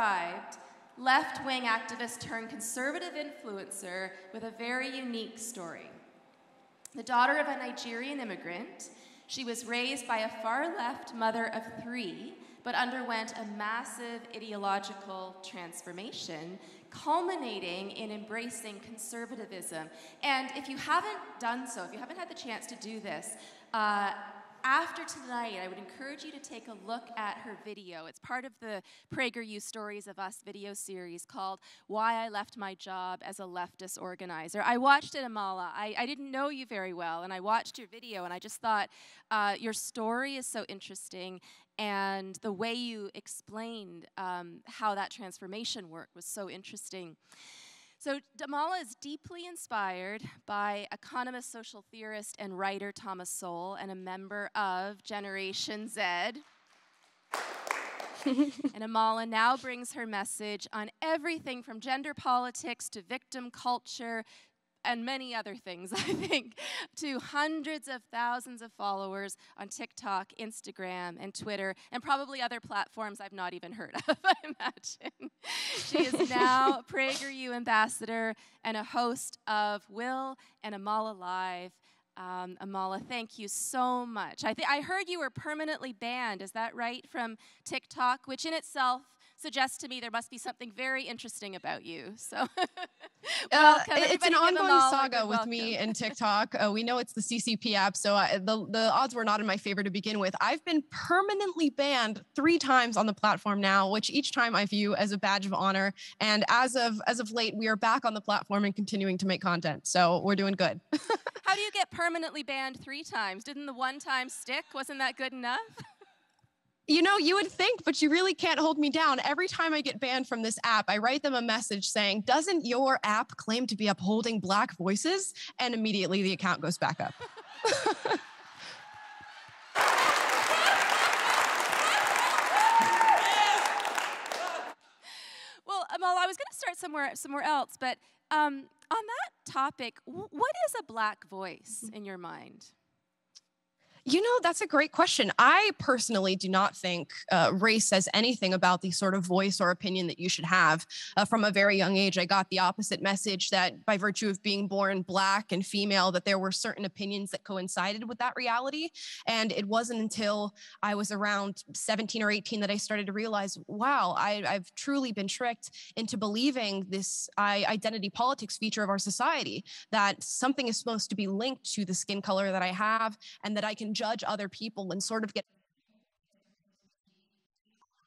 described left-wing activist turned conservative influencer with a very unique story. The daughter of a Nigerian immigrant, she was raised by a far-left mother of 3, but underwent a massive ideological transformation, culminating in embracing conservatism. And if you haven't done so, if you haven't had the chance to do this, after tonight, I would encourage you to take a look at her video. It's part of the PragerU Stories of Us video series called Why I Left My Job as a Leftist Organizer. I watched it, Amala. I didn't know you very well, and I watched your video, and I just thought your story is so interesting, and the way you explained how that transformation worked was so interesting. So Amala is deeply inspired by economist, social theorist, and writer Thomas Sowell, and a member of Generation Z. And Amala now brings her message on everything from gender politics to victim culture, and many other things, I think, to hundreds of thousands of followers on TikTok, Instagram, and Twitter, and probably other platforms I've not even heard of, I imagine. She is now a PragerU ambassador and a host of Will and Amala Live. Amala, thank you so much. I heard you were permanently banned, is that right, from TikTok, which in itself suggests to me there must be something very interesting about you. So, it's an ongoing saga with me and TikTok. We know it's the CCP app, so the odds were not in my favor to begin with. I've been permanently banned 3 times on the platform now, which each time I view as a badge of honor. And as of late, we are back on the platform and continuing to make content. So we're doing good. How do you get permanently banned 3 times? Didn't the one time stick? Wasn't that good enough? You know, you would think, but you really can't hold me down. Every time I get banned from this app, I write them a message saying, doesn't your app claim to be upholding Black voices? And immediately the account goes back up. Well, Amala, I was going to start somewhere else, but on that topic, what is a Black voice in your mind? You know, that's a great question. I personally do not think race says anything about the sort of voice or opinion that you should have. From a very young age, I got the opposite message that by virtue of being born Black and female, that there were certain opinions that coincided with that reality. And it wasn't until I was around 17 or 18 that I started to realize, wow, I've truly been tricked into believing this identity politics feature of our society, that something is supposed to be linked to the skin color that I have, and that I can judge other people and sort of get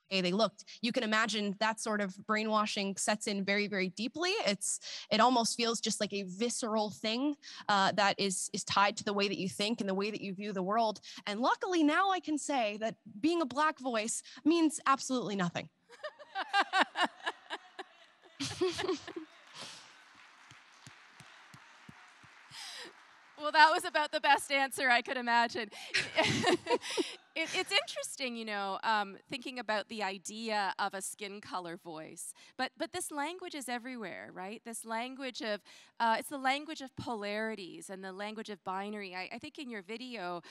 the way they looked. You can imagine that sort of brainwashing sets in very, very deeply. It almost feels just like a visceral thing that is tied to the way that you think and the way that you view the world. And luckily now I can say that being a Black voice means absolutely nothing. Well, that was about the best answer I could imagine. It's interesting, you know, thinking about the idea of a skin color voice. But this language is everywhere, right? This language of, it's the language of polarities and the language of binary. I think in your video,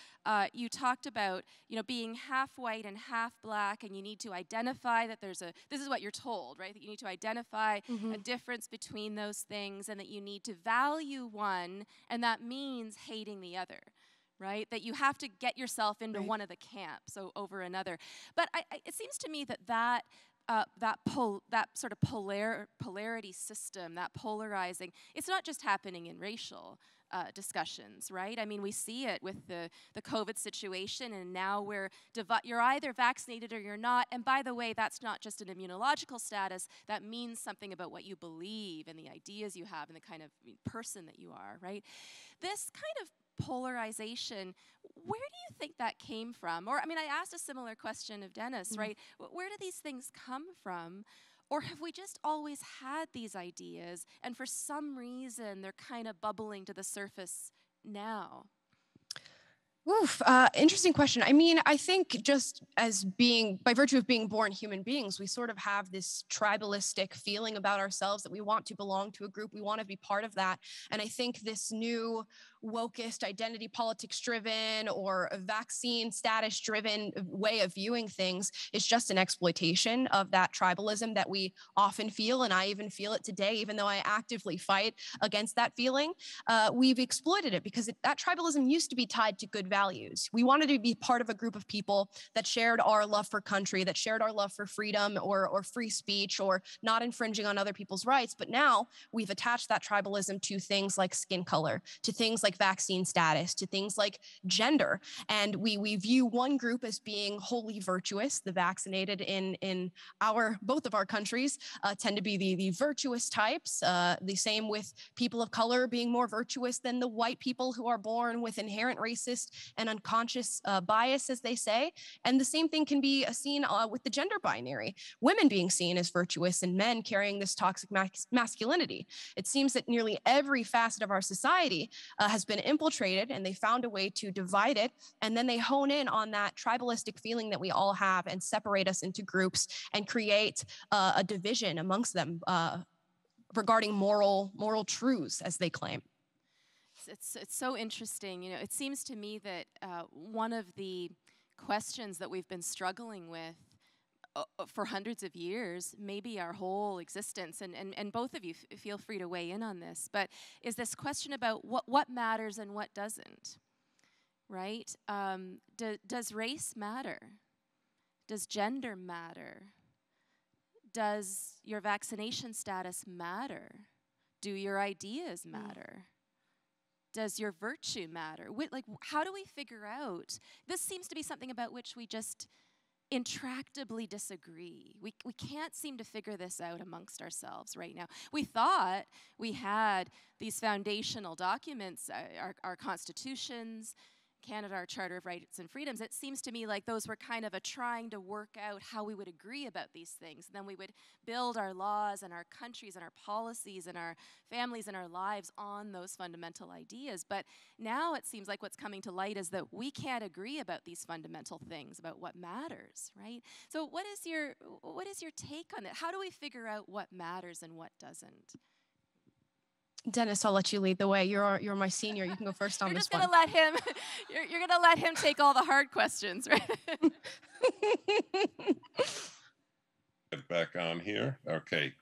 you talked about, you know, being half white and half Black, and you need to identify that this is what you're told, right? That you need to identify a difference between those things, and that you need to value one, and that means hating the other. Right? That you have to get yourself into one of the camps over another. But it seems to me that sort of polarity system, that polarizing, it's not just happening in racial discussions, right? I mean, we see it with the COVID situation, and now you're either vaccinated or you're not. And by the way, that's not just an immunological status. That means something about what you believe and the ideas you have and the kind of person that you are, right? This kind of polarization, where do you think that came from? Or, I mean, I asked a similar question of Dennis, right? Where do these things come from? Or have we just always had these ideas, and for some reason they're kind of bubbling to the surface now? Oof, interesting question. I mean, I think just by virtue of being born human beings, we sort of have this tribalistic feeling about ourselves that we want to belong to a group. We want to be part of that. And I think this new wokest, identity politics driven, or a vaccine status driven way of viewing things is just an exploitation of that tribalism that we often feel. And I even feel it today, even though I actively fight against that feeling. We've exploited it because that tribalism used to be tied to good values. We wanted to be part of a group of people that shared our love for country, that shared our love for freedom or free speech or not infringing on other people's rights. But now we've attached that tribalism to things like skin color, to things like vaccine status, to things like gender. And we view one group as being wholly virtuous. The vaccinated in both of our countries tend to be the virtuous types. The same with people of color being more virtuous than the white people who are born with inherent racist and unconscious bias, as they say. And the same thing can be seen with the gender binary. Women being seen as virtuous and men carrying this toxic masculinity. It seems that nearly every facet of our society has been infiltrated, and they found a way to divide it. And then they hone in on that tribalistic feeling that we all have and separate us into groups and create a division amongst them regarding moral truths, as they claim. It's so interesting. You know, it seems to me that one of the questions that we've been struggling with for hundreds of years, maybe our whole existence, and both of you feel free to weigh in on this, but is this question about what matters and what doesn't, right? Does race matter? Does gender matter? Does your vaccination status matter? Do your ideas matter? Does your virtue matter? How do we figure out? This seems to be something about which we just intractably disagree. We can't seem to figure this out amongst ourselves right now. We thought we had these foundational documents, our constitutions, Canada, our Charter of Rights and Freedoms. It seems to me like those were kind of trying to work out how we would agree about these things. And then we would build our laws and our countries and our policies and our families and our lives on those fundamental ideas. But now it seems like what's coming to light is that we can't agree about these fundamental things, about what matters, right? So what is your take on that? How do we figure out what matters and what doesn't? Dennis, I'll let you lead the way. You're my senior. You can go first on this one. You're gonna let him take all the hard questions, right? Get back on here. Okay.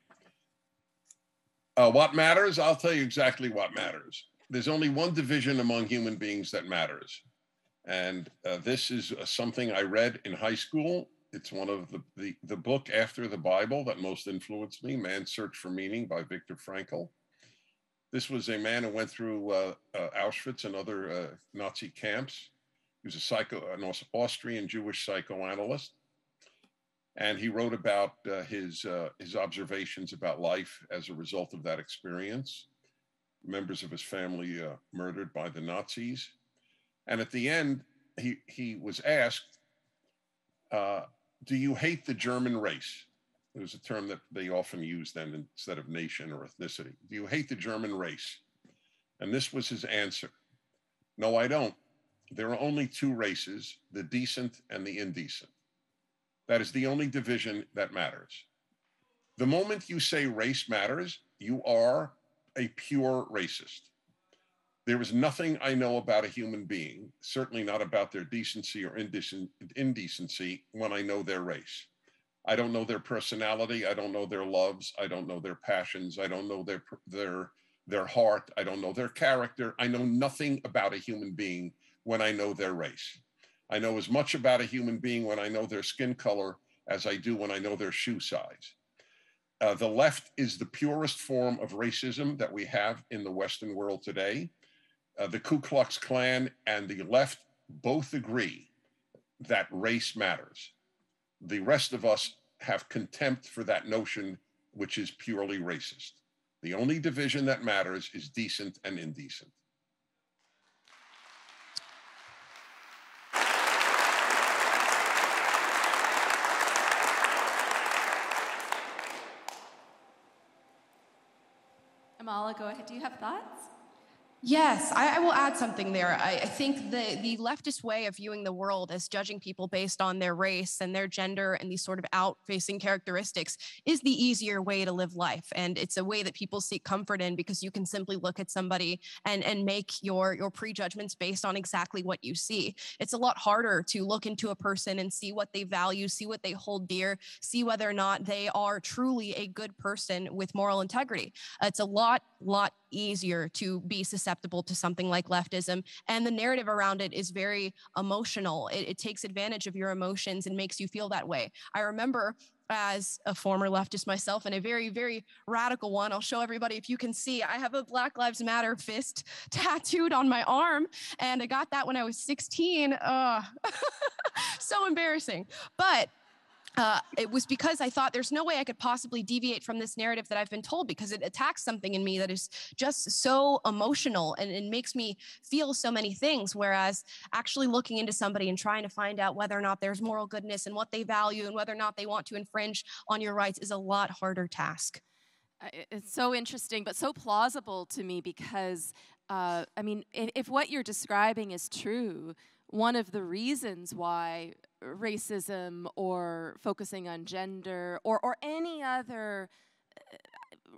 What matters? I'll tell you exactly what matters. There's only one division among human beings that matters. And this is something I read in high school. It's one of the book after the Bible that most influenced me, Man's Search for Meaning by Viktor Frankl. This was a man who went through Auschwitz and other Nazi camps. He was an Austrian Jewish psychoanalyst. And he wrote about his observations about life as a result of that experience. Members of his family murdered by the Nazis. And at the end, he was asked, do you hate the German race? It was a term that they often used then instead of nation or ethnicity. Do you hate the German race? And this was his answer. No, I don't. There are only two races, the decent and the indecent. That is the only division that matters. The moment you say race matters, you are a pure racist. There is nothing I know about a human being, certainly not about their decency or indecency, when I know their race. I don't know their personality. I don't know their loves. I don't know their passions. I don't know their heart. I don't know their character. I know nothing about a human being when I know their race. I know as much about a human being when I know their skin color as I do when I know their shoe size. The left is the purest form of racism that we have in the Western world today. The Ku Klux Klan and the left both agree that race matters. The rest of us have contempt for that notion, which is purely racist. The only division that matters is decent and indecent. Amala, go ahead. Do you have thoughts? Yes, I will add something there. I think the leftist way of viewing the world as judging people based on their race and their gender and these sort of out-facing characteristics is the easier way to live life. And it's a way that people seek comfort in because you can simply look at somebody and make your prejudgments based on exactly what you see. It's a lot harder to look into a person and see what they value, see what they hold dear, see whether or not they are truly a good person with moral integrity. It's a lot easier to be susceptible to something like leftism. And the narrative around it is very emotional. It takes advantage of your emotions and makes you feel that way. I remember as a former leftist myself and a very, very radical one, I'll show everybody if you can see, I have a Black Lives Matter fist tattooed on my arm. And I got that when I was 16. So embarrassing. But it was because I thought there's no way I could possibly deviate from this narrative that I've been told, because it attacks something in me that is just so emotional and it makes me feel so many things. Whereas actually looking into somebody and trying to find out whether or not there's moral goodness and what they value and whether or not they want to infringe on your rights is a lot harder task. It's so interesting, but so plausible to me because, I mean, if what you're describing is true, one of the reasons why racism or focusing on gender or any other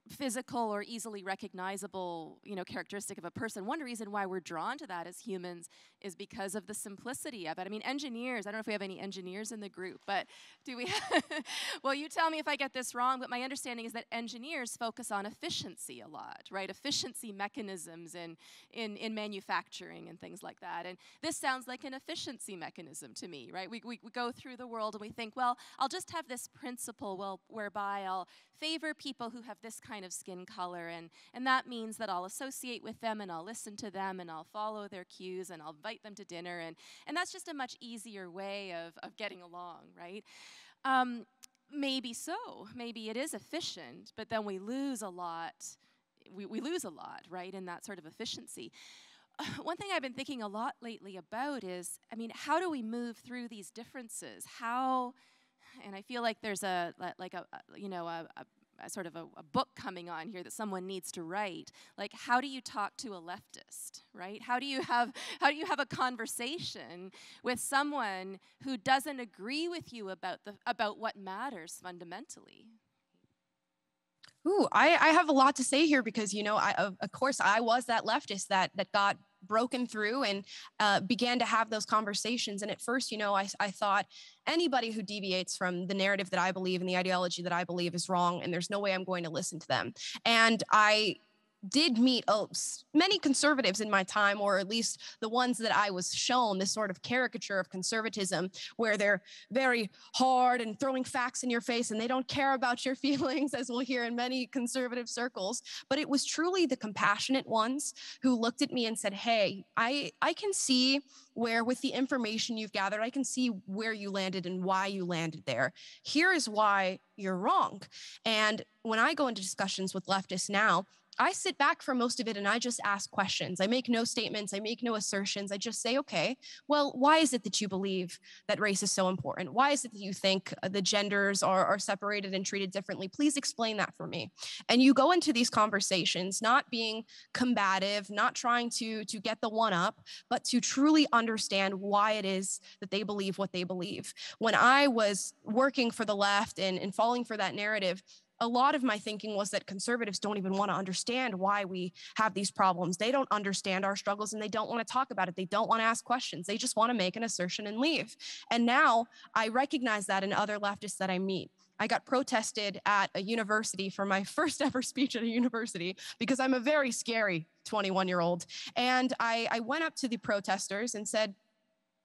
physical or easily recognizable, characteristic of a person, one reason why we're drawn to that as humans is because of the simplicity of it. I mean, engineers, I don't know if we have any engineers in the group, but do we have, well, you tell me if I get this wrong, but my understanding is that engineers focus on efficiency a lot, right? Efficiency mechanisms in manufacturing and things like that. And this sounds like an efficiency mechanism to me, right? We go through the world and we think, well, I'll just have this principle whereby I'll favor people who have this kind of skin color, and that means that I'll associate with them and I'll listen to them and I'll follow their cues and I'll invite them to dinner, and that's just a much easier way of getting along, right? Maybe so. Maybe it is efficient, but then we lose a lot. We lose a lot, right, in that sort of efficiency. One thing I've been thinking a lot lately about is, I mean, how do we move through these differences? And I feel like there's a sort of a book coming on here that someone needs to write. Like, how do you talk to a leftist, right? How do you have a conversation with someone who doesn't agree with you about what matters fundamentally? Ooh, I have a lot to say here because, of course, I was that leftist that got broken through and began to have those conversations. And at first, I thought anybody who deviates from the narrative that I believe and the ideology that I believe is wrong, and there's no way I'm going to listen to them. And I did meet many conservatives in my time, or at least the ones that I was shown, this sort of caricature of conservatism where they're very hard and throwing facts in your face and they don't care about your feelings, as we'll hear in many conservative circles. But it was truly the compassionate ones who looked at me and said, hey, I can see where, with the information you've gathered, I can see where you landed and why you landed there. Here is why you're wrong. And when I go into discussions with leftists now, I sit back for most of it and I just ask questions. I make no statements. I make no assertions. I just say, okay, well, why is it that you believe that race is so important? Why is it that you think the genders are separated and treated differently? Please explain that for me. And you go into these conversations not being combative, not trying to get the one up, but to truly understand why it is that they believe what they believe. When I was working for the left and falling for that narrative, a lot of my thinking was that conservatives don't even want to understand why we have these problems. They don't understand our struggles and they don't want to talk about it. They don't want to ask questions. They just want to make an assertion and leave. And now I recognize that in other leftists that I meet. I got protested at a university for my first ever speech at a university because I'm a very scary 21-year-old. And I went up to the protesters and said,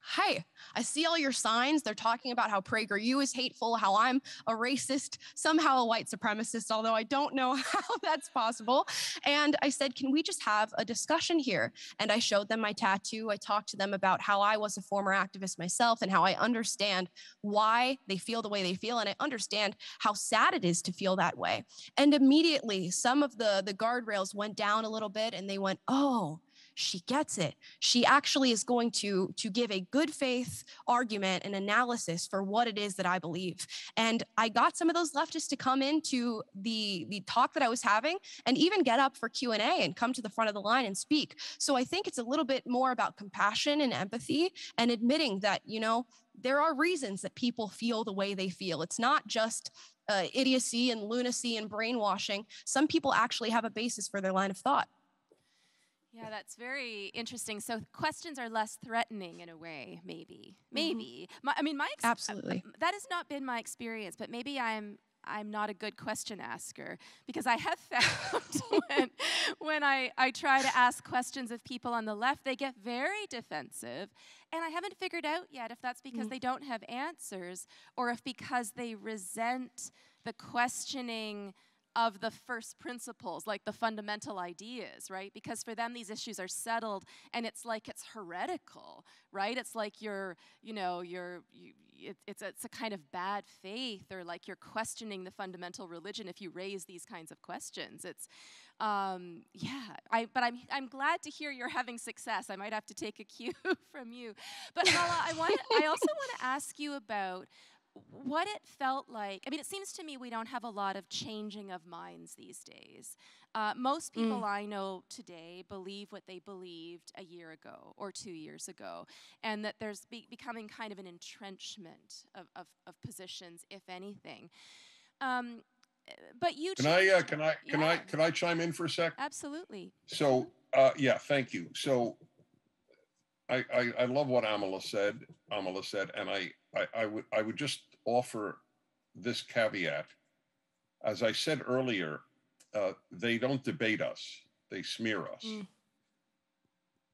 hi, I see all your signs. They're talking about how PragerU is hateful, how I'm a racist, somehow a white supremacist, although I don't know how that's possible. And I said, can we just have a discussion here? And I showed them my tattoo. I talked to them about how I was a former activist myself and how I understand why they feel the way they feel. And I understand how sad it is to feel that way. And immediately some of the guardrails went down a little bit and they went, oh, she gets it. She actually is going to give a good faith argument and analysis for what it is that I believe. And I got some of those leftists to come into the talk that I was having and even get up for Q&A and come to the front of the line and speak. So I think it's a little bit more about compassion and empathy and admitting that, you know, there are reasons that people feel the way they feel. It's not just idiocy and lunacy and brainwashing. Some people actually have a basis for their line of thought. Yeah, that's very interesting. So questions are less threatening in a way, maybe. Maybe. Absolutely. That has not been my experience, but maybe I'm not a good question asker, because I have found when I try to ask questions of people on the left, they get very defensive. And I haven't figured out yet if that's because they don't have answers or if because they resent the questioning of the first principles, like the fundamental ideas, right? Because for them, these issues are settled, and it's like it's heretical, right? It's like it's a kind of bad faith, or like you're questioning the fundamental religion if you raise these kinds of questions. It's, but I'm glad to hear you're having success. I might have to take a cue from you. But Amala, I also want to ask you about what it felt like. I mean, it seems to me we don't have a lot of changing of minds these days. Most people I know today believe what they believed a year ago or 2 years ago, and that there's becoming kind of an entrenchment of positions, if anything. But you can I chime in for a sec? Absolutely. So thank you. So I love what Amala said, and I would just offer this caveat. As I said earlier, they don't debate us, they smear us.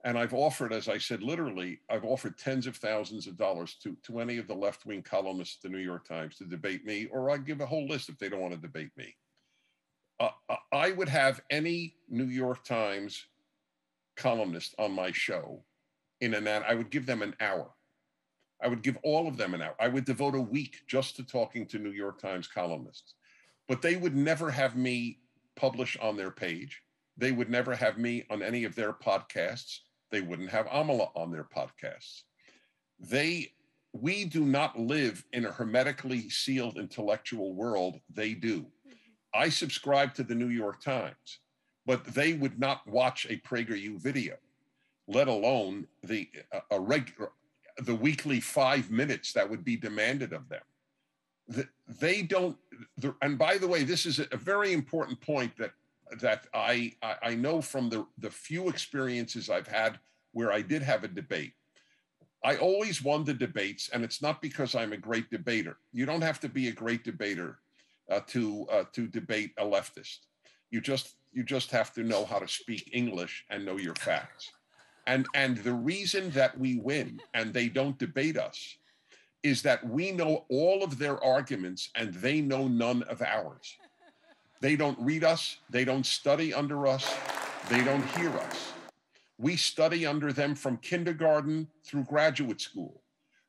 And I've offered, as I said, literally, I've offered tens of thousands of dollars to any of the left-wing columnists at the New York Times to debate me, or I'd give a whole list if they don't want to debate me. I would have any New York Times columnist on my show I would give them an hour. I would give all of them an hour. I would devote a week just to talking to New York Times columnists. But they would never have me publish on their page. They would never have me on any of their podcasts. They wouldn't have Amala on their podcasts. We do not live in a hermetically sealed intellectual world. They do. I subscribe to the New York Times, but they would not watch a PragerU video, let alone the weekly 5 minutes that would be demanded of them. They don't, and by the way, this is a very important point that I know from the few experiences I've had where I did have a debate. I always won the debates, and it's not because I'm a great debater. You don't have to be a great debater to debate a leftist. You just have to know how to speak English and know your facts. And the reason that we win and they don't debate us is that we know all of their arguments and they know none of ours. They don't read us, they don't study under us, they don't hear us. We study under them from kindergarten through graduate school.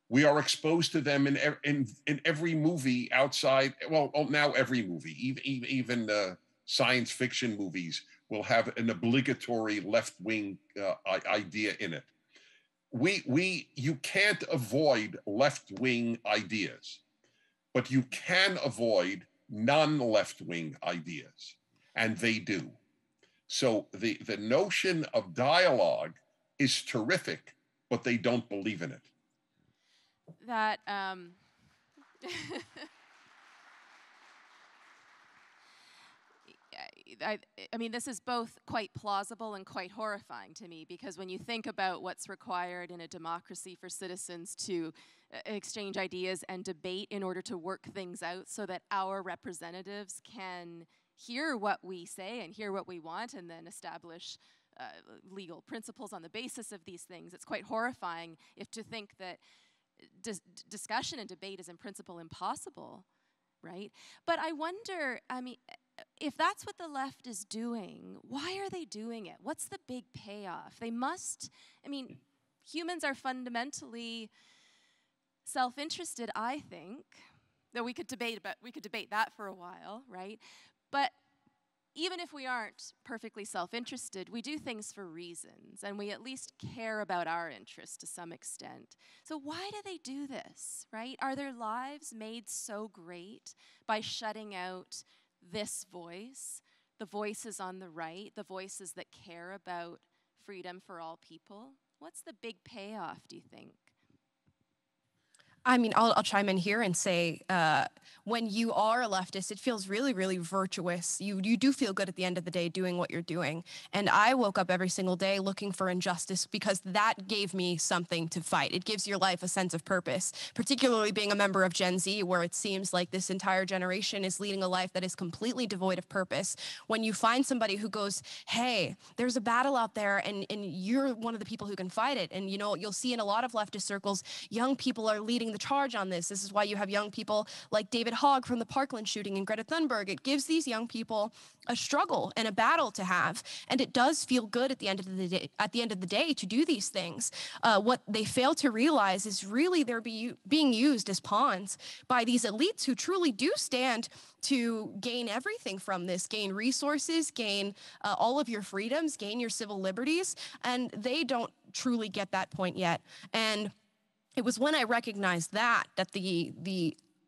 We are exposed to them in every movie outside, now every movie, even science fiction movies will have an obligatory left-wing idea in it. You can't avoid left-wing ideas, but you can avoid non-left-wing ideas, and they do. So the notion of dialogue is terrific, but they don't believe in it. That I mean, this is both quite plausible and quite horrifying to me, because when you think about what's required in a democracy for citizens to exchange ideas and debate in order to work things out so that our representatives can hear what we say and hear what we want and then establish legal principles on the basis of these things, it's quite horrifying to think that discussion and debate is in principle impossible, right? But I wonder, I mean, if that's what the left is doing, why are they doing it? What's the big payoff? They must, I mean, humans are fundamentally self-interested, I think. Though we could debate that for a while, right? But even if we aren't perfectly self-interested, we do things for reasons, and we at least care about our interests to some extent. So why do they do this, right? Are their lives made so great by shutting out this voice, the voices on the right, the voices that care about freedom for all people? What's the big payoff, do you think? I mean, I'll chime in here and say, when you are a leftist, it feels really, really virtuous. You do feel good at the end of the day doing what you're doing. And I woke up every single day looking for injustice because that gave me something to fight. It gives your life a sense of purpose, particularly being a member of Gen Z, where it seems like this entire generation is leading a life that is completely devoid of purpose. When you find somebody who goes, hey, there's a battle out there and you're one of the people who can fight it. And, you know, you'll see in a lot of leftist circles, young people are leading the charge on this. This is why you have young people like David Hogg from the Parkland shooting and Greta Thunberg. It gives these young people a struggle and a battle to have, and it does feel good at the end of the day to do these things. What they fail to realize is really they're being used as pawns by these elites who truly do stand to gain everything from this, gain resources, gain all of your freedoms, gain your civil liberties, and they don't truly get that point yet. And it was when I recognized that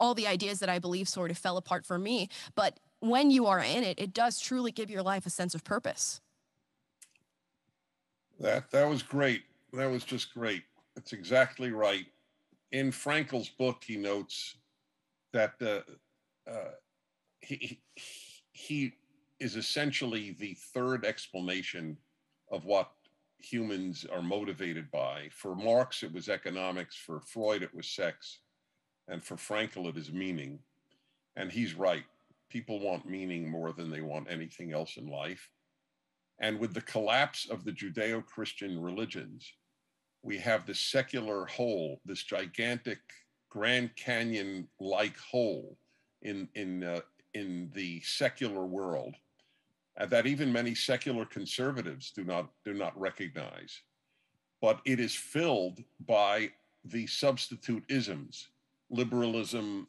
all the ideas that I believe sort of fell apart for me. But when you are in it, it does truly give your life a sense of purpose. That was great. That was just great. That's exactly right. In Frankl's book, he notes that he is essentially the third explanation of what humans are motivated by. For Marx, it was economics. For Freud, it was sex. And for Frankl, it is meaning. And he's right. People want meaning more than they want anything else in life. And with the collapse of the Judeo-Christian religions, we have this secular hole, this gigantic Grand Canyon-like hole in the secular world that even many secular conservatives do not recognize. But it is filled by the substitute isms, liberalism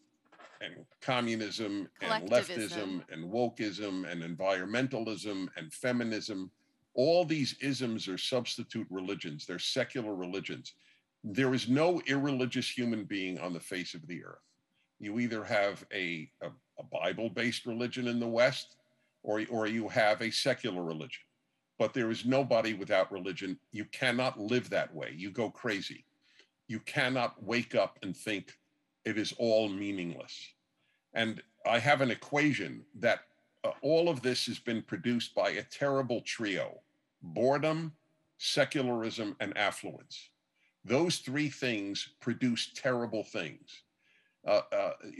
and communism and leftism and wokeism and environmentalism and feminism. All these isms are substitute religions. They're secular religions. There is no irreligious human being on the face of the earth. You either have a Bible-based religion in the West, or you have a secular religion. But there is nobody without religion. You cannot live that way. You go crazy. You cannot wake up and think it is all meaningless. And I have an equation that all of this has been produced by a terrible trio: boredom, secularism, and affluence. Those three things produce terrible things.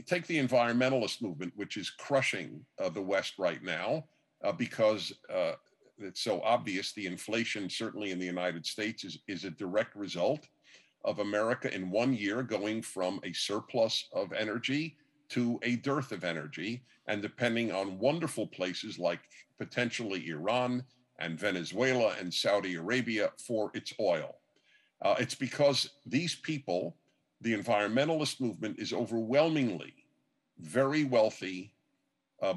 Take the environmentalist movement, which is crushing the West right now because it's so obvious. The inflation, certainly in the United States, is a direct result of America in 1 year going from a surplus of energy to a dearth of energy, and depending on wonderful places like potentially Iran and Venezuela and Saudi Arabia for its oil. It's because these people, the environmentalist movement, is overwhelmingly very wealthy,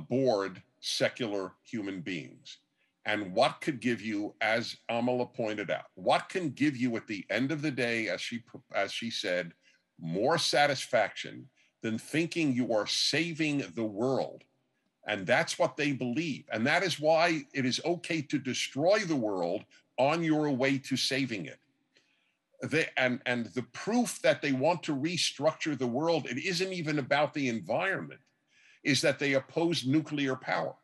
bored, secular human beings. And what could give you, as Amala pointed out, what can give you at the end of the day, as she said, more satisfaction than thinking you are saving the world? And that's what they believe. And that is why it is okay to destroy the world on your way to saving it. And the proof that they want to restructure the world, it isn't even about the environment, is that they oppose nuclear power.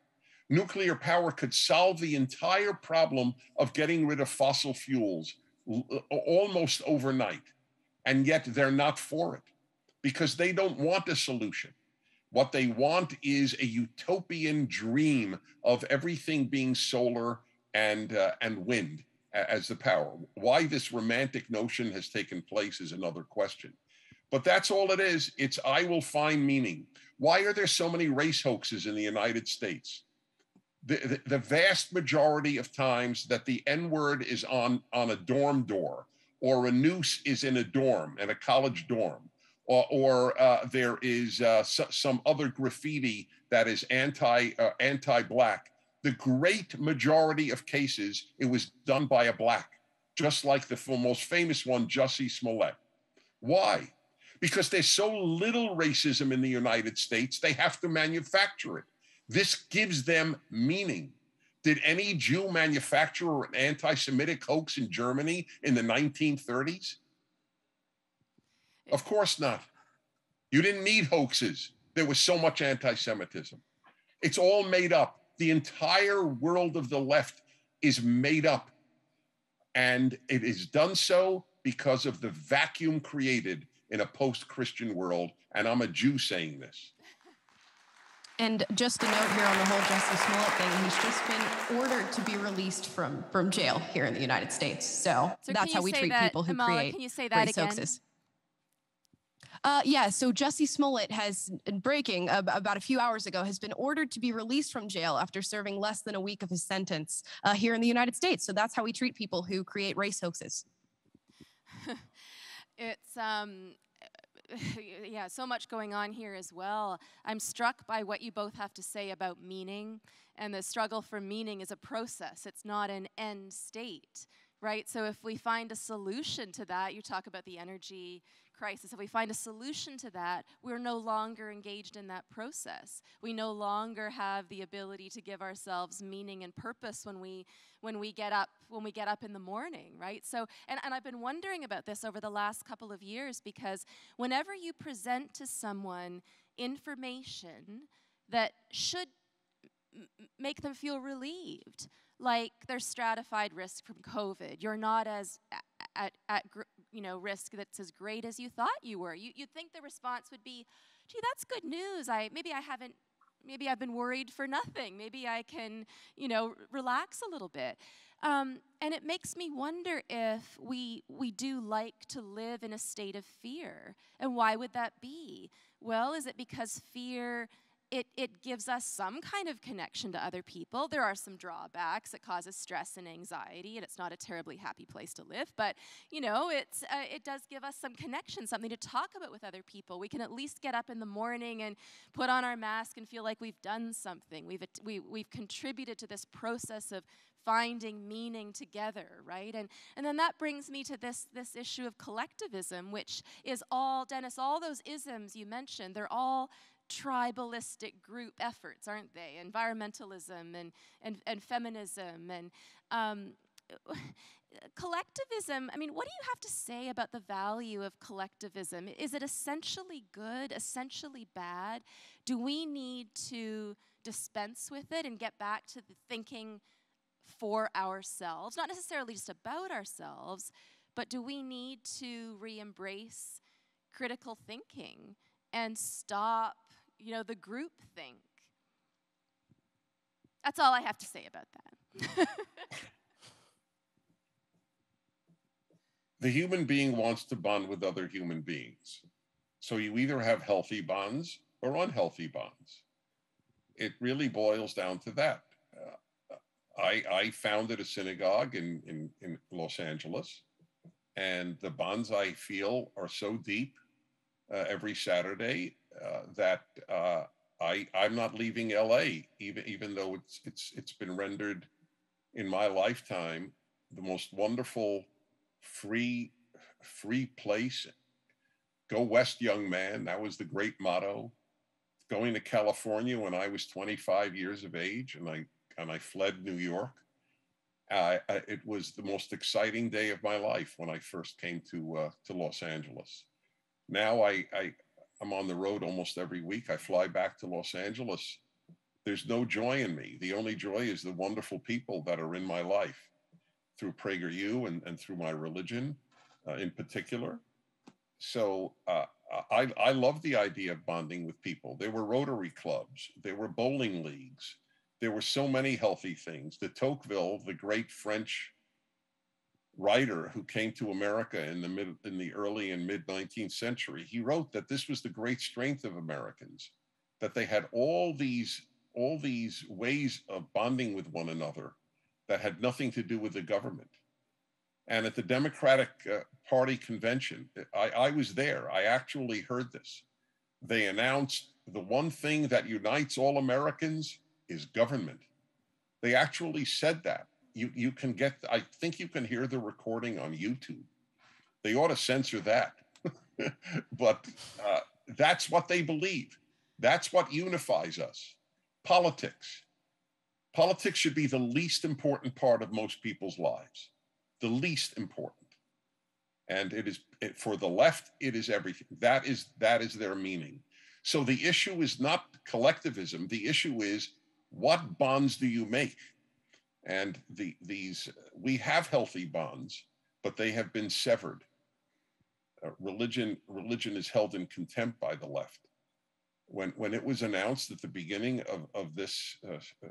Nuclear power could solve the entire problem of getting rid of fossil fuels almost overnight. And yet they're not for it because they don't want a solution. What they want is a utopian dream of everything being solar and wind as the power. Why this romantic notion has taken place is another question. But that's all it is. It's I will find meaning. Why are there so many race hoaxes in the United States? The vast majority of times that the N-word is on a dorm door, or a noose is in a dorm, in a college dorm, or there is some other graffiti that is anti-Black, the great majority of cases, it was done by a black, just like the most famous one, Jussie Smollett. Why? Because there's so little racism in the United States, they have to manufacture it. This gives them meaning. Did any Jew manufacture an anti-Semitic hoax in Germany in the 1930s? Of course not. You didn't need hoaxes. There was so much anti-Semitism. It's all made up. The entire world of the left is made up. And it is done so because of the vacuum created in a post-Christian world. And I'm a Jew saying this. And just a note here on the whole Jussie Smollett thing, he's just been ordered to be released from jail here in the United States. So that's how we treat people who create race hoaxes. Yeah, so Jussie Smollett has, breaking about a few hours ago, has been ordered to be released from jail after serving less than a week of his sentence here in the United States. So that's how we treat people who create race hoaxes. It's, yeah, so much going on here as well. I'm struck by what you both have to say about meaning, and the struggle for meaning is a process. It's not an end state, right? So if we find a solution to that, you talk about the energy crisis, if we find a solution to that, we're no longer engaged in that process. We no longer have the ability to give ourselves meaning and purpose when we get up in the morning, right? So, and I've been wondering about this over the last couple of years, because whenever you present to someone information that should make them feel relieved, like there's stratified risk from COVID, you're not as at risk that's as great as you thought you were. You'd think the response would be, gee, that's good news. Maybe I've been worried for nothing. Maybe I can, relax a little bit. And it makes me wonder if we do like to live in a state of fear. And why would that be? Well, is it because fear, it gives us some kind of connection to other people? There are some drawbacks. It causes stress and anxiety, and it's not a terribly happy place to live. But, it does give us some connection, something to talk about with other people. We can at least get up in the morning and put on our mask and feel like we've done something. We've contributed to this process of finding meaning together, right? And then that brings me to this issue of collectivism, which is all, Dennis, all those isms you mentioned, they're all tribalistic group efforts, aren't they? Environmentalism and feminism and collectivism. I mean, what do you have to say about the value of collectivism? Is it essentially good, essentially bad? Do we need to dispense with it and get back to the thinking for ourselves, not necessarily just about ourselves, but do we need to re-embrace critical thinking and stop the group think? That's all I have to say about that. The human being wants to bond with other human beings. So you either have healthy bonds or unhealthy bonds. It really boils down to that. I founded a synagogue in Los Angeles, and the bonds I feel are so deep every Saturday that I'm not leaving LA, even though it's been rendered in my lifetime the most wonderful free place. Go west, young man. That was the great motto. Going to California when I was 25 years of age, and I fled New York. It was the most exciting day of my life when I first came to Los Angeles. Now I'm on the road almost every week. I fly back to Los Angeles. There's no joy in me. The only joy is the wonderful people that are in my life through PragerU and through my religion in particular. So I love the idea of bonding with people. There were Rotary clubs. There were bowling leagues. There were so many healthy things. De Tocqueville, the great French writer who came to America in the early and mid 19th century, he wrote that this was the great strength of Americans, that they had all these ways of bonding with one another that had nothing to do with the government. And at the Democratic Party convention, I was there. I actually heard this. They announced the one thing that unites all Americans is government. They actually said that. You can get, I think you can hear the recording on YouTube. They ought to censor that. But that's what they believe. That's what unifies us. Politics. Politics should be the least important part of most people's lives. The least important. And for the left, it is everything. That is their meaning. So the issue is not collectivism. The issue is, what bonds do you make? And we have healthy bonds, but they have been severed. Religion is held in contempt by the left. When it was announced at the beginning of this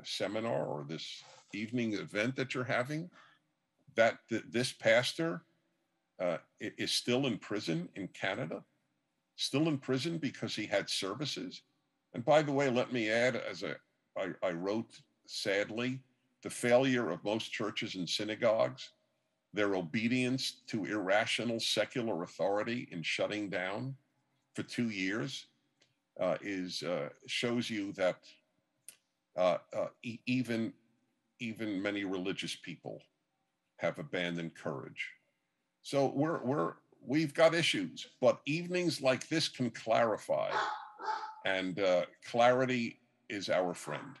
seminar or this evening event that you're having, that this pastor is still in prison in Canada, still in prison because he had services. And by the way, let me add, as I wrote, sadly, the failure of most churches and synagogues, their obedience to irrational secular authority in shutting down for 2 years shows you that even many religious people have abandoned courage. So we've got issues, but evenings like this can clarify, and clarity is our friend.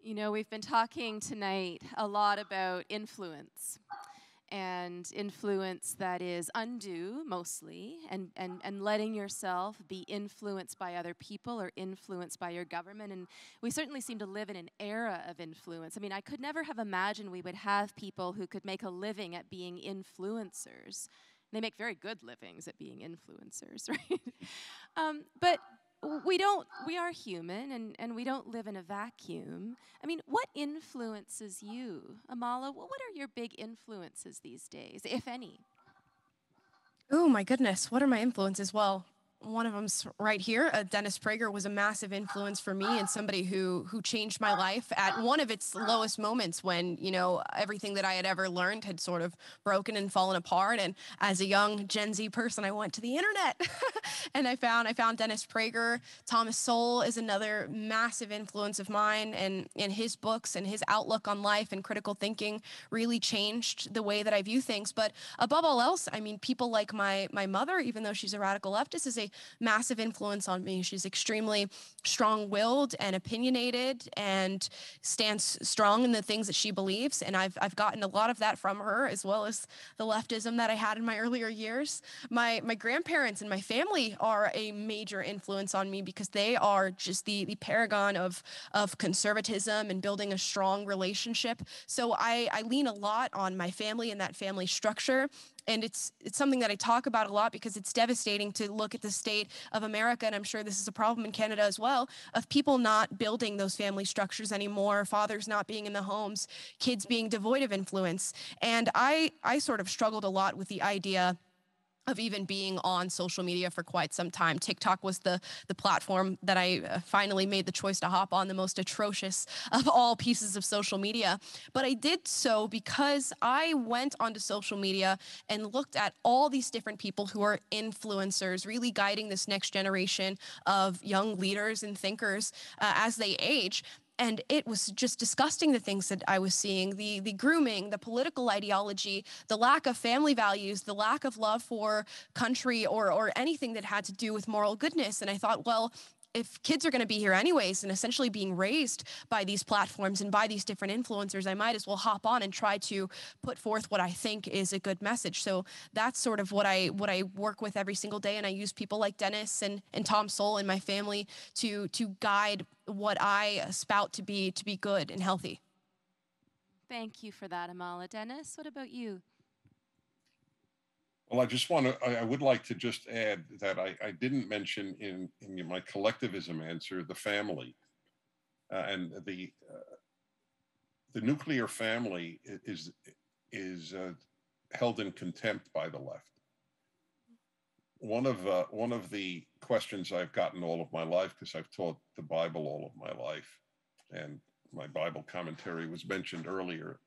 You know, we've been talking tonight a lot about influence, and influence that is undue mostly, and letting yourself be influenced by other people or influenced by your government. And we certainly seem to live in an era of influence. I mean, I could never have imagined we would have people who could make a living at being influencers. They make very good livings at being influencers, right? But we are human, and we don't live in a vacuum. I mean, what influences you? Amala, what are your big influences these days, if any? Oh my goodness, what are my influences? Well, one of them's right here. Dennis Prager was a massive influence for me, and somebody who changed my life at one of its lowest moments, when, you know, everything that I had ever learned had sort of broken and fallen apart. And as a young Gen Z person, I went to the internet and I found Dennis Prager. Thomas Sowell is another massive influence of mine, and his books and his outlook on life and critical thinking really changed the way that I view things. But above all else, I mean, people like my mother, even though she's a radical leftist, is a massive influence on me. She's extremely strong-willed and opinionated, and stands strong in the things that she believes. And I've gotten a lot of that from her, as well as the leftism that I had in my earlier years. My grandparents and my family are a major influence on me, because they are just the paragon of conservatism and building a strong relationship. So I lean a lot on my family and that family structure. And it's something that I talk about a lot, because it's devastating to look at the state of America, and I'm sure this is a problem in Canada as well, of people not building those family structures anymore, fathers not being in the homes, kids being devoid of influence. And I sort of struggled a lot with the idea of even being on social media for quite some time. TikTok was the platform that I finally made the choice to hop on, the most atrocious of all pieces of social media. But I did so because I went onto social media and looked at all these different people who are influencers, really guiding this next generation of young leaders and thinkers as they age. And it was just disgusting, the things that I was seeing, the grooming, the political ideology, the lack of family values, the lack of love for country or anything that had to do with moral goodness. And I thought, well, if kids are going to be here anyways and essentially being raised by these platforms and by these different influencers, I might as well hop on and try to put forth what I think is a good message. So that's sort of what I work with every single day. And I use people like Dennis and Tom Sowell in my family to guide what I spout to be good and healthy. Thank you for that, Amala. Dennis, what about you? Well, I would like to just add that I didn't mention in my collectivism answer the family, and the nuclear family is held in contempt by the left. One of the questions I've gotten all of my life, because I've taught the Bible all of my life, and my Bible commentary was mentioned earlier,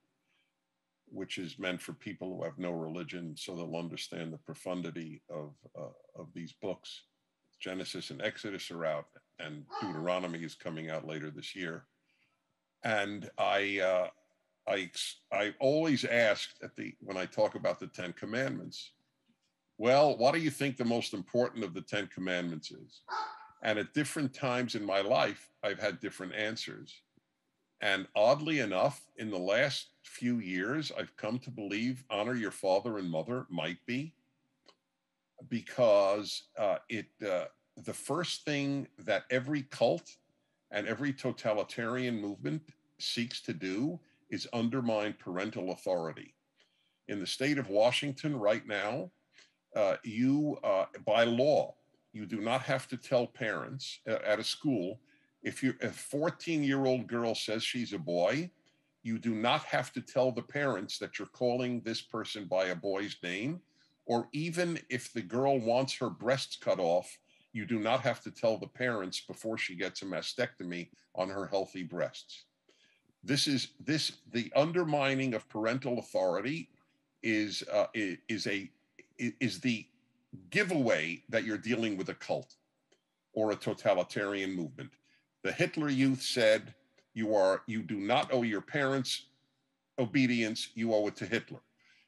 which is meant for people who have no religion, so they'll understand the profundity of these books. Genesis and Exodus are out. and Deuteronomy is coming out later this year. And I always asked when I talk about the 10 Commandments, well, what do you think the most important of the 10 Commandments is? And at different times in my life, I've had different answers. And oddly enough, in the last few years, I've come to believe honor your father and mother might be, because the first thing that every cult and every totalitarian movement seeks to do is undermine parental authority. In the state of Washington right now, by law, you do not have to tell parents at a school, if a 14-year-old girl says she's a boy, you do not have to tell the parents that you're calling this person by a boy's name. Or even if the girl wants her breasts cut off, you do not have to tell the parents before she gets a mastectomy on her healthy breasts. The undermining of parental authority is the giveaway that you're dealing with a cult or a totalitarian movement. The Hitler Youth said, you do not owe your parents obedience, you owe it to Hitler.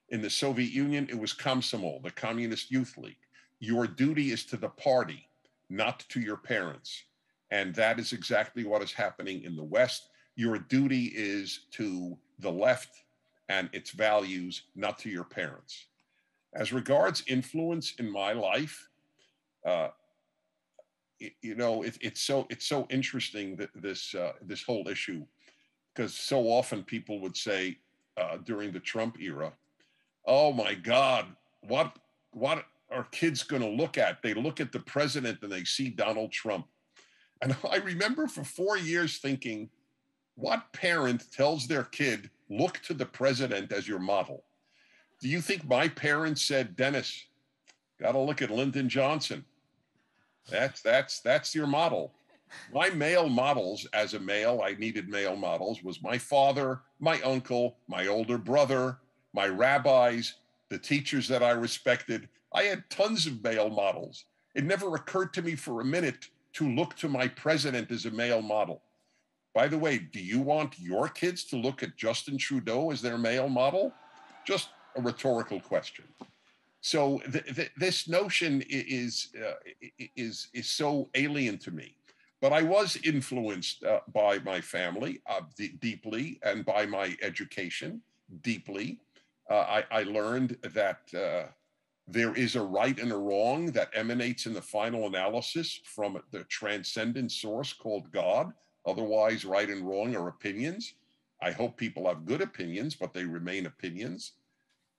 In the Soviet Union, it was Komsomol, the Communist Youth League. Your duty is to the party, not to your parents. And that is exactly what is happening in the West. Your duty is to the left and its values, not to your parents. As regards influence in my life, it's so interesting that this whole issue, because so often people would say during the Trump era, oh my God, what are kids going to look at? They look at the president and they see Donald Trump. And I remember for 4 years thinking, what parent tells their kid, look to the president as your model? Do you think my parents said, Dennis, got to look at Lyndon Johnson? That's your model. My male models, as a male, I needed male models, was my father, my uncle, my older brother, my rabbis, the teachers that I respected. I had tons of male models. It never occurred to me for a minute to look to my president as a male model. By the way, do you want your kids to look at Justin Trudeau as their male model? Just a rhetorical question. So this notion is so alien to me. But I was influenced by my family deeply, and by my education deeply. I learned that there is a right and a wrong that emanates in the final analysis from the transcendent source called God. Otherwise, right and wrong are opinions. I hope people have good opinions, but they remain opinions.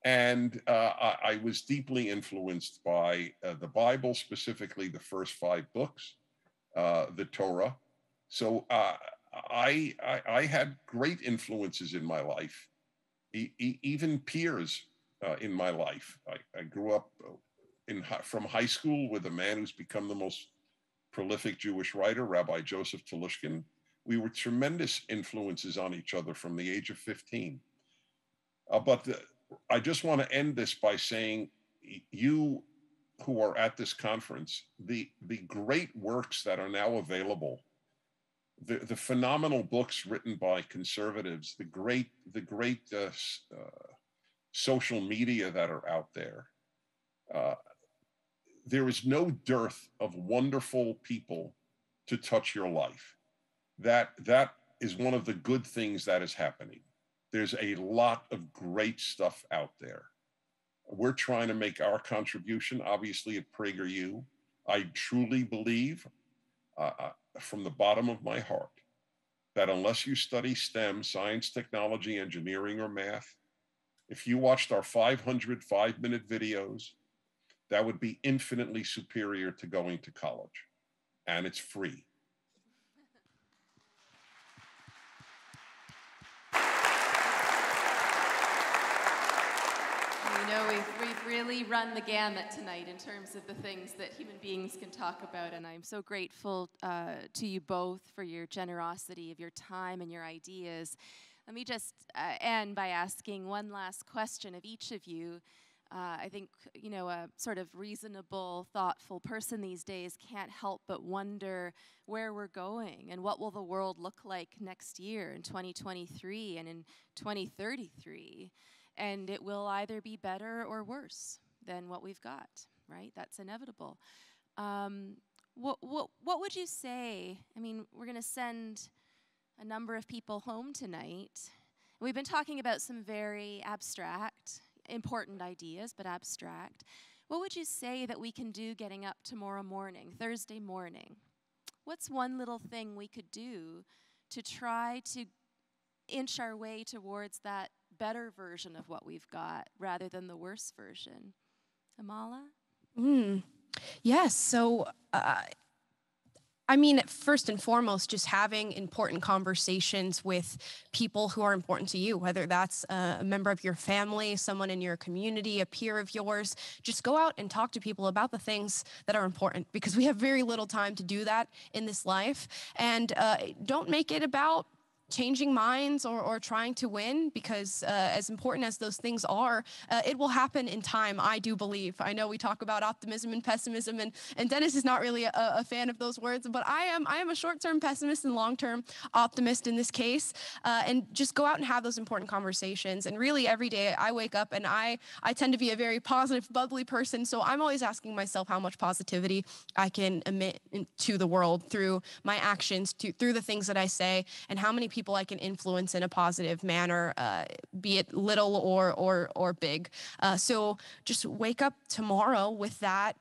And I was deeply influenced by the Bible, specifically the first 5 books, the Torah. So I had great influences in my life, even peers in my life. I grew up from high school with a man who's become the most prolific Jewish writer, Rabbi Joseph Telushkin. We were tremendous influences on each other from the age of 15. I just want to end this by saying, you who are at this conference, the great works that are now available, the phenomenal books written by conservatives, the great social media that are out there, there is no dearth of wonderful people to touch your life. That is one of the good things that is happening. There's a lot of great stuff out there. We're trying to make our contribution, obviously, at PragerU. I truly believe, from the bottom of my heart, that unless you study STEM, science, technology, engineering, or math, if you watched our 500 5-minute videos, that would be infinitely superior to going to college. And it's free. We've really run the gamut tonight in terms of the things that human beings can talk about, and I'm so grateful to you both for your generosity of your time and your ideas. Let me just end by asking one last question of each of you. I think, you know, a sort of reasonable, thoughtful person these days can't help but wonder where we're going and what will the world look like next year in 2023 and in 2033. And it will either be better or worse than what we've got, right? That's inevitable. What would you say? I mean, we're going to send a number of people home tonight. We've been talking about some very abstract, important ideas, but abstract. What would you say that we can do getting up tomorrow morning, Thursday morning? What's one little thing we could do to try to inch our way towards that better version of what we've got rather than the worse version? Amala? Yes. So, I mean, first and foremost, just having important conversations with people who are important to you, whether that's a member of your family, someone in your community, a peer of yours. Just go out and talk to people about the things that are important, because we have very little time to do that in this life. And don't make it about changing minds or trying to win, because as important as those things are, it will happen in time, I do believe. I know we talk about optimism and pessimism, and Dennis is not really a fan of those words, but I am a short-term pessimist and long-term optimist in this case. And just go out and have those important conversations. And really every day I wake up, and I tend to be a very positive, bubbly person, so I'm always asking myself how much positivity I can emit to the world through my actions, through the things that I say, and how many people I can influence in a positive manner, be it little or big. So just wake up tomorrow with that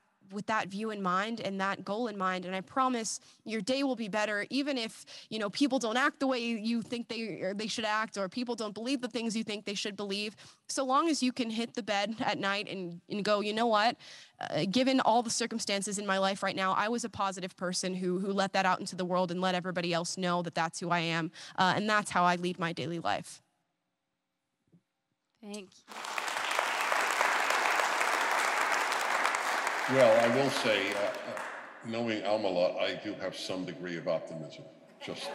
view in mind and that goal in mind, and I promise your day will be better, even if, you know, people don't act the way you think they should act, or people don't believe the things you think they should believe. So long as you can hit the bed at night and go, you know what, given all the circumstances in my life right now, I was a positive person who let that out into the world and let everybody else know that that's who I am, and that's how I lead my daily life. Thank you. Well, I will say, knowing Amala, I do have some degree of optimism. Just,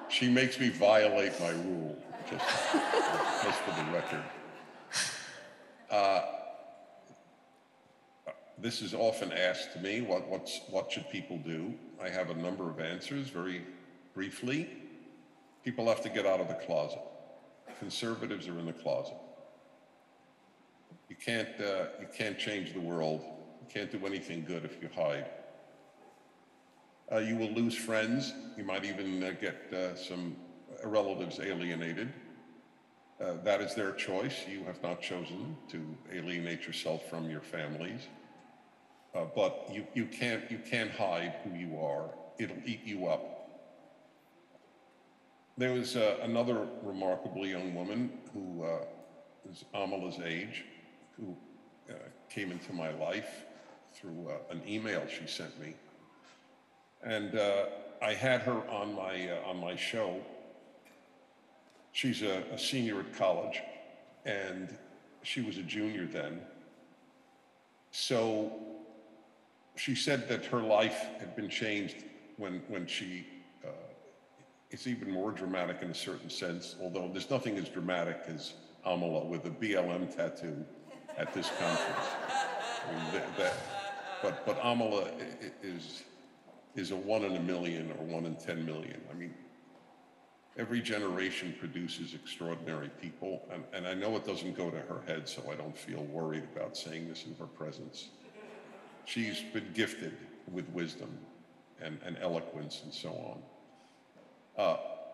she makes me violate my rule, just for the record. This is often asked to me, what should people do? I have a number of answers, very briefly. People have to get out of the closet. Conservatives are in the closet. You can't change the world. You can't do anything good if you hide. You will lose friends. You might even get some relatives alienated. That is their choice. You have not chosen to alienate yourself from your families. But you can't hide who you are. It'll eat you up. There was another remarkably young woman who is Amala's age, who came into my life through an email she sent me, and I had her on my show. She's a senior at college, and she was a junior then. So she said that her life had been changed when she. It's even more dramatic in a certain sense, although there's nothing as dramatic as Amala with a BLM tattoo at this conference. I mean, but Amala is a 1 in a million or 1 in 10 million. I mean, every generation produces extraordinary people, and I know it doesn't go to her head, so I don't feel worried about saying this in her presence. She's been gifted with wisdom and eloquence and so on.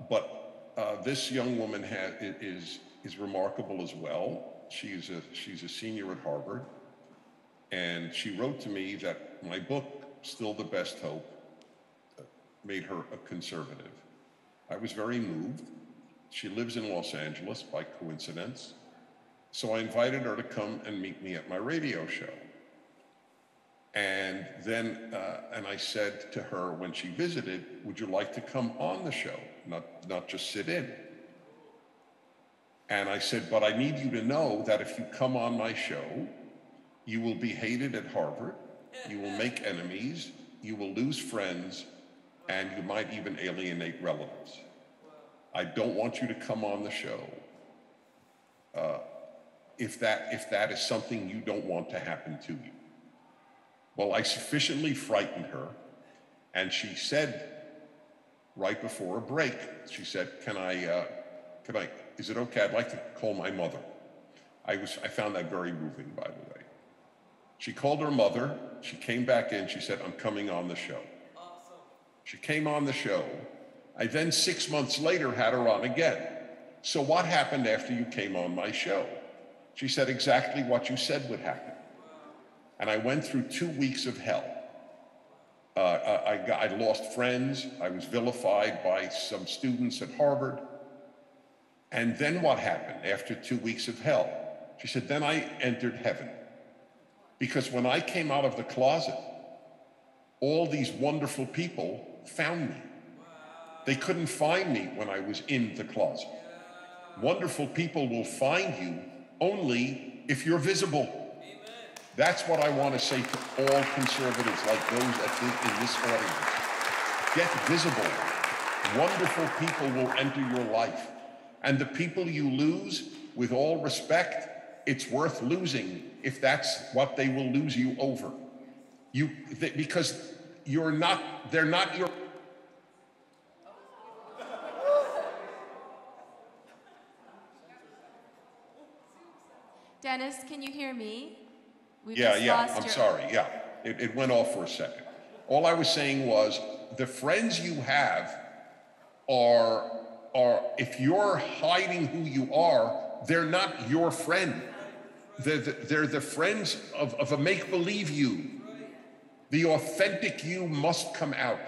But this young woman is remarkable as well. She's a senior at Harvard, and she wrote to me that my book, Still the Best Hope, made her a conservative. I was very moved. She lives in Los Angeles by coincidence, so I invited her to come and meet me at my radio show. And then, and I said to her when she visited, would you like to come on the show, not just sit in? And I said, but I need you to know that if you come on my show, you will be hated at Harvard, you will make enemies, you will lose friends, and you might even alienate relatives. I don't want you to come on the show. if that is something you don't want to happen to you. Well, I sufficiently frightened her, and she said, right before a break, she said, is it okay? I'd like to call my mother. I found that very moving, by the way. She called her mother. She came back in. She said, I'm coming on the show. Awesome. She came on the show. I then 6 months later had her on again. So what happened after you came on my show? She said exactly what you said would happen. And I went through 2 weeks of hell. I lost friends. I was vilified by some students at Harvard. And then what happened after 2 weeks of hell? She said, then I entered heaven. Because when I came out of the closet, all these wonderful people found me. They couldn't find me when I was in the closet. Wonderful people will find you only if you're visible. That's what I want to say to all conservatives like those in this audience. Get visible. Wonderful people will enter your life. And the people you lose, with all respect, it's worth losing if that's what they will lose you over. Because they're not your... Dennis, can you hear me? I'm sorry. Yeah, it went off for a second. All I was saying was the friends you have are if you're hiding who you are, they're not your friend. They're the friends of a make-believe you. The authentic you must come out.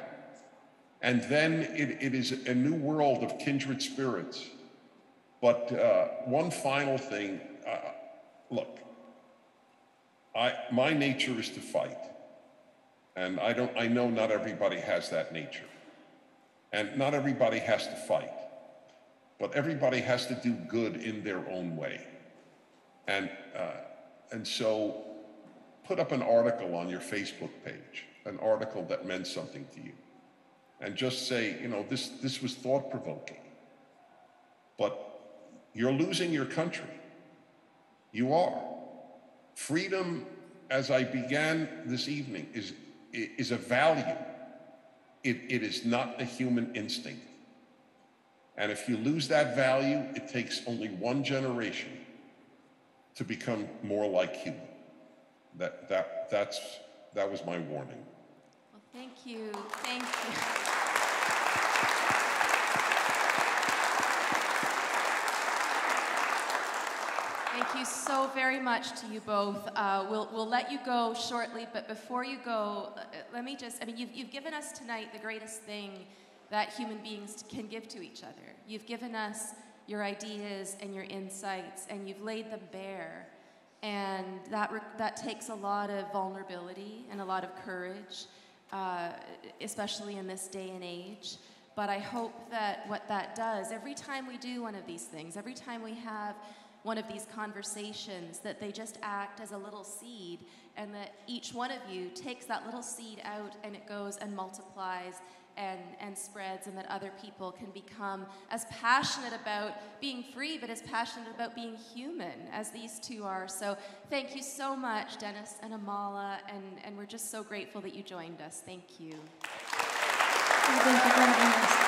And then it is a new world of kindred spirits. But one final thing, look, my nature is to fight. And I know not everybody has that nature. And not everybody has to fight. But everybody has to do good in their own way. And so put up an article on your Facebook page, an article that meant something to you. And just say, this was thought-provoking. But you're losing your country. You are. Freedom, as I began this evening, is a value. It is not a human instinct. And if you lose that value, it takes only one generation to become more like human. That was my warning. Well, thank you. Thank you. Thank you so very much to you both. We'll let you go shortly, but before you go, let me just, you've given us tonight the greatest thing that human beings can give to each other. You've given us your ideas and your insights, and you've laid them bare. And that takes a lot of vulnerability and a lot of courage, especially in this day and age. But I hope that what that does, every time we do one of these things, every time we have one of these conversations, that they just act as a little seed, and that each one of you takes that little seed out and it goes and multiplies and spreads, and that other people can become as passionate about being free, but as passionate about being human as these two are. So thank you so much, Dennis and Amala, and we're just so grateful that you joined us. Thank you. Thank you for having us.